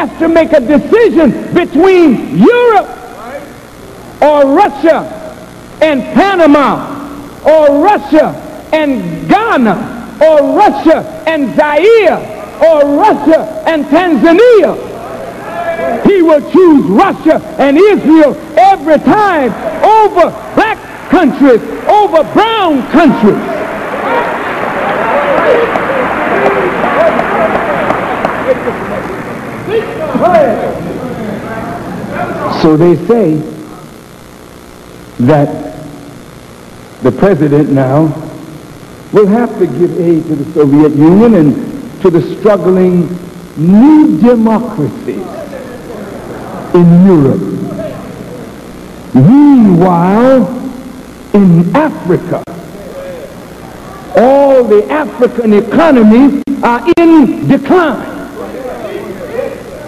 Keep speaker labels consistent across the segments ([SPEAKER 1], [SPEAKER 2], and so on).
[SPEAKER 1] has to make a decision between Europe or Russia and Panama, or Russia and Ghana, or Russia and Zaire, or Russia and Tanzania, he will choose Russia and Israel every time over black countries, over brown countries. So they say that the president now will have to give aid to the Soviet Union and to the struggling new democracies in Europe. Meanwhile, in Africa, all the African economies are in decline.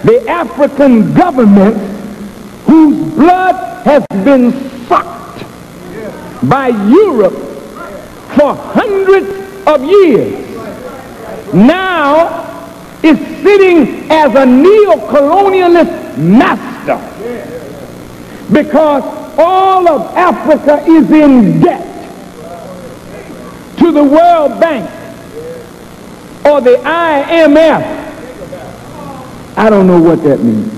[SPEAKER 1] The African governments whose blood has been sucked by Europe for hundreds of years now is sitting as a neo-colonialist master, because all of Africa is in debt to the World Bank or the IMF. I don't know what that means.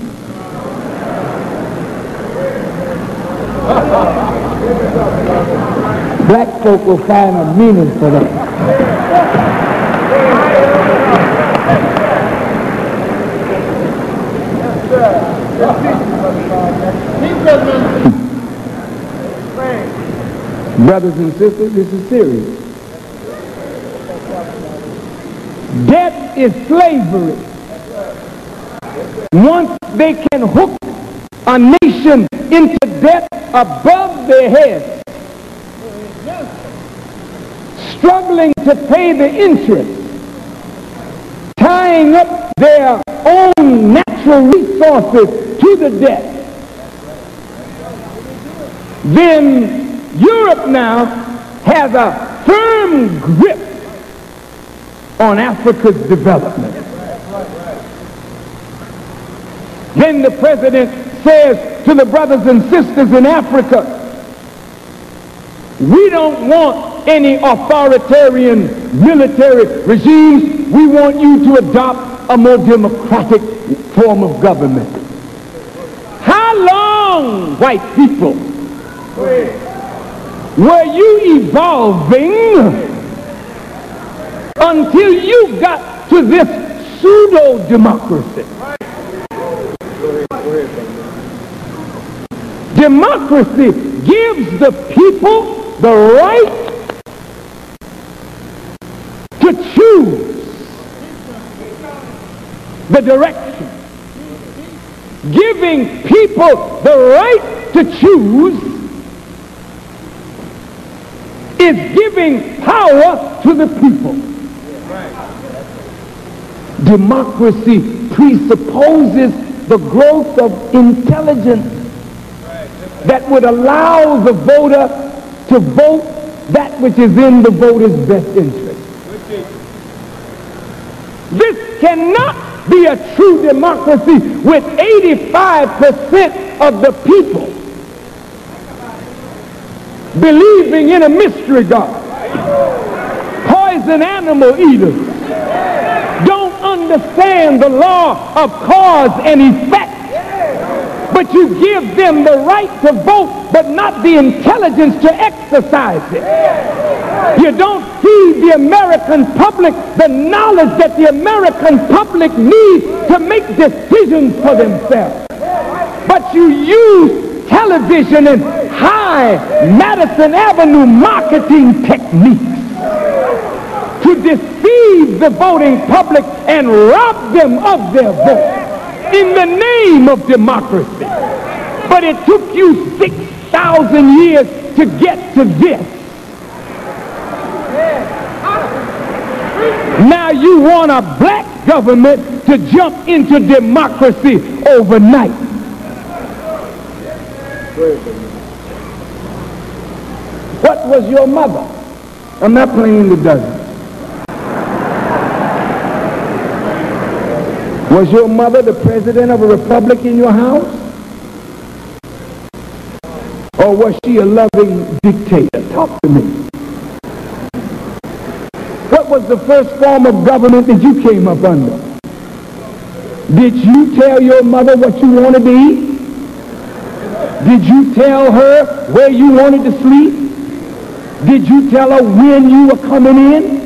[SPEAKER 1] Black folk will find a meaning for that. Brothers and sisters, this is serious. Debt is slavery. Once they can hook a nation into debt above their heads, struggling to pay the interest, tying up their own natural resources to the debt, then Europe now has a firm grip on Africa's development. Then the president says to the brothers and sisters in Africa, we don't want any authoritarian military regimes. We want you to adopt a more democratic form of government. How long, white people, were you evolving until you got to this pseudo-democracy? Democracy gives the people the right to choose the direction. Giving people the right to choose is giving power to the people. Democracy presupposes the growth of intelligence that would allow the voter to vote that which is in the voter's best interest. This cannot be a true democracy with 85% of the people believing in a mystery God. Poison animal eaters don't understand the law of cause and effect. But you give them the right to vote, but not the intelligence to exercise it. You don't feed the American public the knowledge that the American public needs to make decisions for themselves. But you use television and high Madison Avenue marketing techniques to deceive the voting public and rob them of their vote in the name of democracy. But it took you 6,000 years to get to this. Now you want a black government to jump into democracy overnight. What was your mother? I'm not playing the dozen. Was your mother the president of a republic in your house? Or was she a loving dictator? Talk to me. What was the first form of government that you came up under? Did you tell your mother what you wanted to eat? Did you tell her where you wanted to sleep? Did you tell her when you were coming in?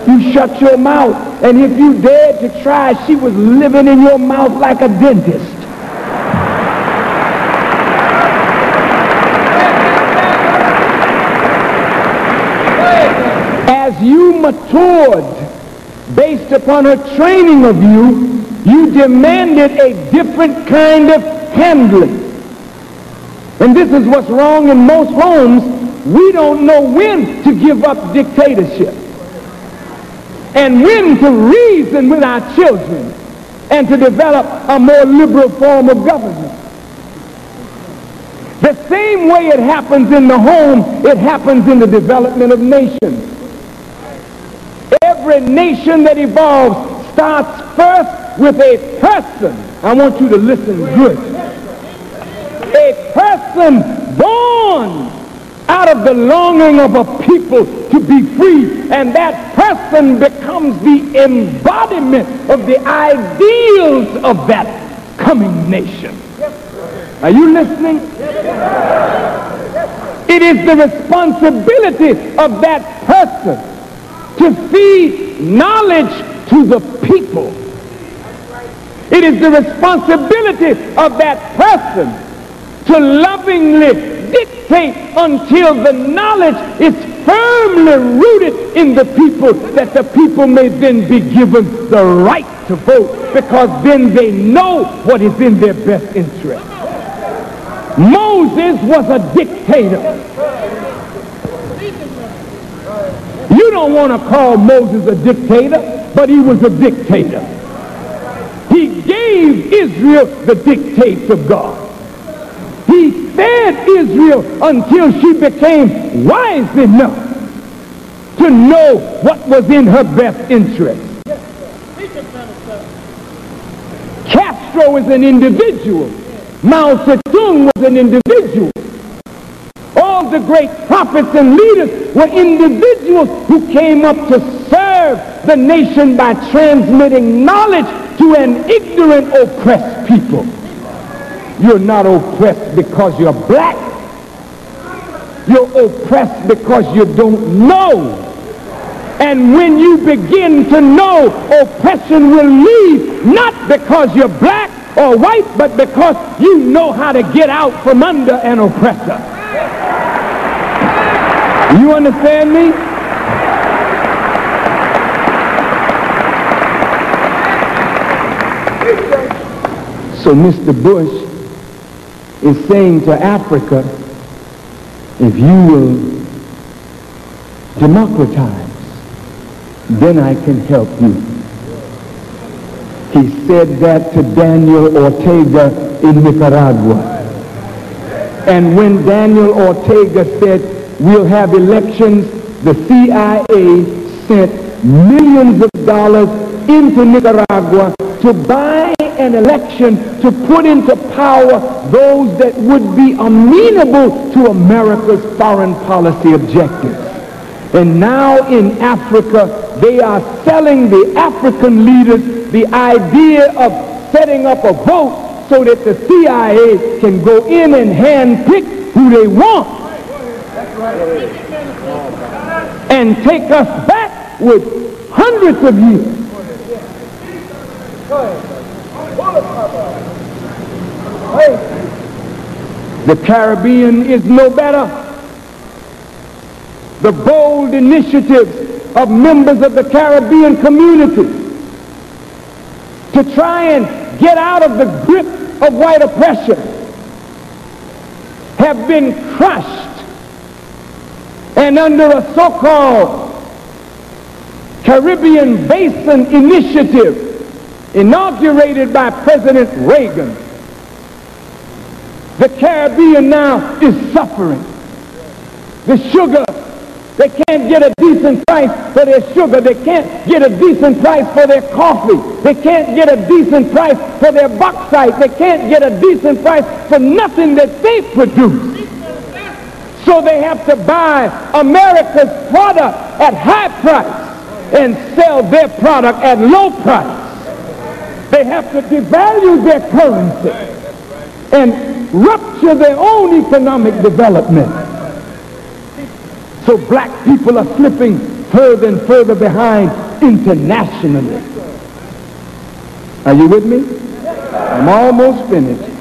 [SPEAKER 1] You shut your mouth. And if you dared to try, she was living in your mouth like a dentist. As you matured based upon her training of you, you demanded a different kind of handling. And this is what's wrong in most homes. We don't know when to give up dictatorship and when to reason with our children and to develop a more liberal form of government. The same way it happens in the home, it happens in the development of nations. Every nation that evolves starts first with a person. I want you to listen good. A person born out of the longing of a people to be free, and that person becomes the embodiment of the ideals of that coming nation. Are you listening? It is the responsibility of that person to feed knowledge to the people. It is the responsibility of that person to lovingly dictate until the knowledge is firmly rooted in the people, that the people may then be given the right to vote, because then they know what is in their best interest. Moses was a dictator. You don't want to call Moses a dictator, but he was a dictator. He gave Israel the dictates of God. He fed Israel until she became wise enough to know what was in her best interest. Castro is an individual. Mao Zedong was an individual. All the great prophets and leaders were individuals who came up to serve the nation by transmitting knowledge to an ignorant, oppressed people. You're not oppressed because you're black. You're oppressed because you don't know. And when you begin to know, oppression will leave, not because you're black or white, but because you know how to get out from under an oppressor. You understand me? So Mr. Bush is saying to Africa, if you will democratize, then I can help you. He said that to Daniel Ortega in Nicaragua. And when Daniel Ortega said, we'll have elections, the CIA sent millions of dollars into Nicaragua to buy an election to put into power those that would be amenable to America's foreign policy objectives. And now in Africa, they are selling the African leaders the idea of setting up a vote so that the CIA can go in and handpick who they want and take us back with hundreds of years. The Caribbean is no better. The bold initiatives of members of the Caribbean community to try and get out of the grip of white oppression have been crushed. And under a so-called Caribbean Basin Initiative inaugurated by President Reagan, the Caribbean now is suffering. The sugar They can't get a decent price for their sugar. They can't get a decent price for their coffee. They can't get a decent price for their bauxite. They can't get a decent price for nothing that they produce. So they have to buy America's product at high price and sell their product at low price. They have to devalue their currency and rupture their own economic development. So black people are slipping further and further behind internationally. Are you with me? I'm almost finished.